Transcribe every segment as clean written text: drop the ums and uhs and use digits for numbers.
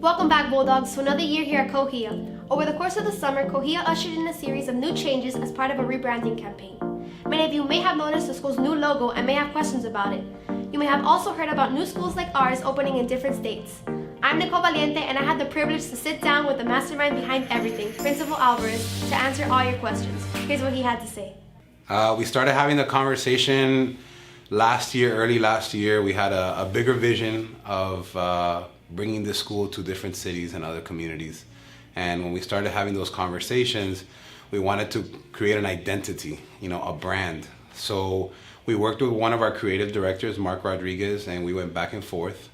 Welcome back, Bulldogs, to another year here at Hialeah. Over the course of the summer, Hialeah ushered in a series of new changes as part of a rebranding campaign. Many of you may have noticed the school's new logo and may have questions about it. You may have also heard about new schools like ours opening in different states. I'm Nicole Valiente, and I had the privilege to sit down with the mastermind behind everything, Principal Alvarez, to answer all your questions. Here's what he had to say. We started having the conversation early last year. We had a bigger vision of bringing this school to different cities and other communities. And when we started having those conversations, we wanted to create an identity, a brand. So we worked with one of our creative directors, Mark Rodriguez, and we went back and forth.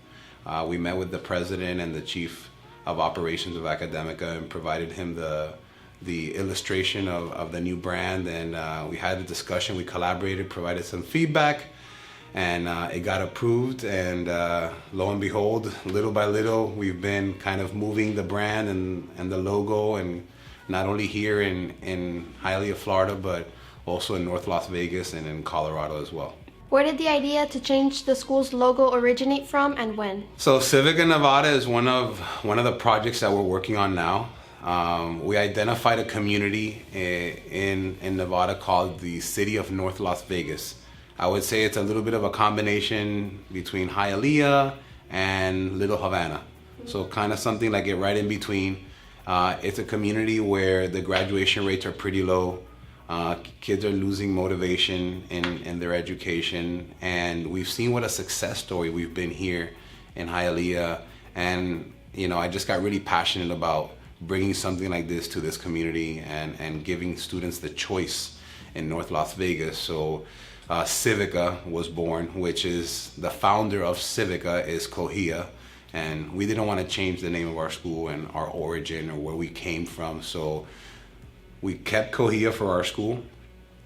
We met with the president and the chief of operations of Academica and provided him the illustration of the new brand. And we had a discussion, we collaborated, provided some feedback, and it got approved. And lo and behold, little by little, we've been kind of moving the brand and the logo, and not only here in Hialeah, Florida, but also in North Las Vegas and in Colorado as well. Where did the idea to change the school's logo originate from, and when? So Civica Nevada is one of the projects that we're working on now. We identified a community in Nevada called the City of North Las Vegas. I would say it's a little bit of a combination between Hialeah and Little Havana. So kind of something like it right in between. It's a community where the graduation rates are pretty low. Kids are losing motivation in their education, and we've seen what a success story we've been here in Hialeah. And I just got really passionate about bringing something like this to this community and giving students the choice in North Las Vegas. So Civica was born, which is the founder of Civica is Hialeah, and we didn't want to change the name of our school and our origin or where we came from. So we kept Hialeah for our school,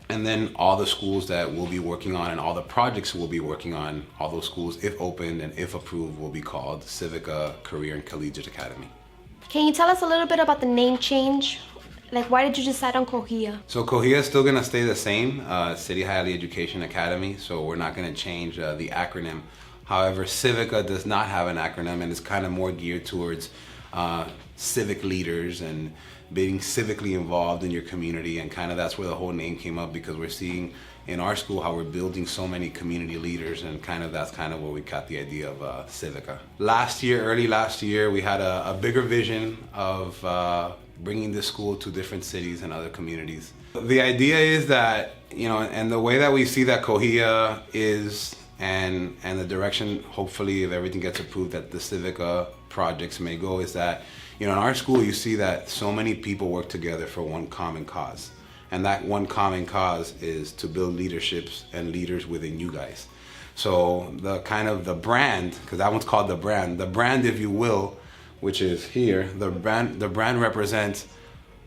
and then all the schools that we'll be working on and all the projects we'll be working on, all those schools, if opened and if approved, will be called Civica Career and Collegiate Academy. Can you tell us a little bit about the name change? Like, why did you decide on Hialeah? So Hialeah is still gonna stay the same, City Hialeah Education Academy, so we're not gonna change the acronym. However, Civica does not have an acronym, and it's kind of more geared towards civic leaders and being civically involved in your community, and kind of that's where the whole name came up, because we're seeing in our school how we're building so many community leaders, and that's kind of where we got the idea of Civica. Early last year, we had a bigger vision of bringing this school to different cities and other communities. The idea is that, and the way that we see that Hialeah is, and the direction, hopefully, if everything gets approved, that the Civica projects may go, is that, in our school, you see that so many people work together for one common cause. And that one common cause is to build leaderships and leaders within you guys. So the brand, because that one's called the brand, if you will, which is here, the brand represents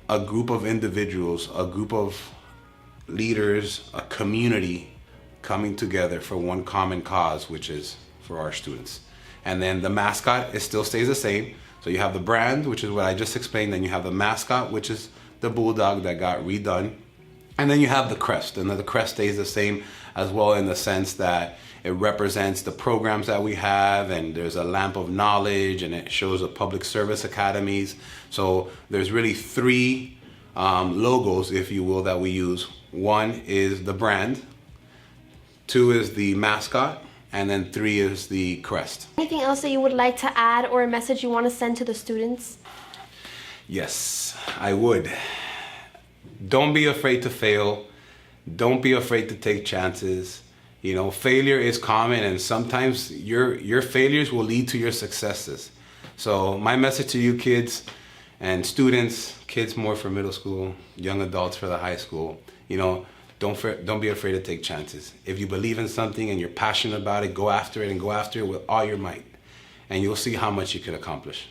a group of individuals, a group of leaders, a community coming together for one common cause, which is for our students. And then the mascot, it still stays the same. So you have the brand, which is what I just explained, then you have the mascot, which is the bulldog that got redone. And then you have the crest, and the crest stays the same as well, in the sense that it represents the programs that we have, and there's a lamp of knowledge, and it shows the public service academies. So there's really three logos, if you will, that we use. One is the brand, two is the mascot, and then three is the crest. Anything else that you would like to add, or a message you want to send to the students? Yes, I would. Don't be afraid to fail. Don't be afraid to take chances. Failure is common, and sometimes your failures will lead to your successes. So my message to you kids and students, kids more for middle school, young adults for the high school, don't be afraid to take chances. If you believe in something and you're passionate about it, go after it, and go after it with all your might. And you'll see how much you can accomplish.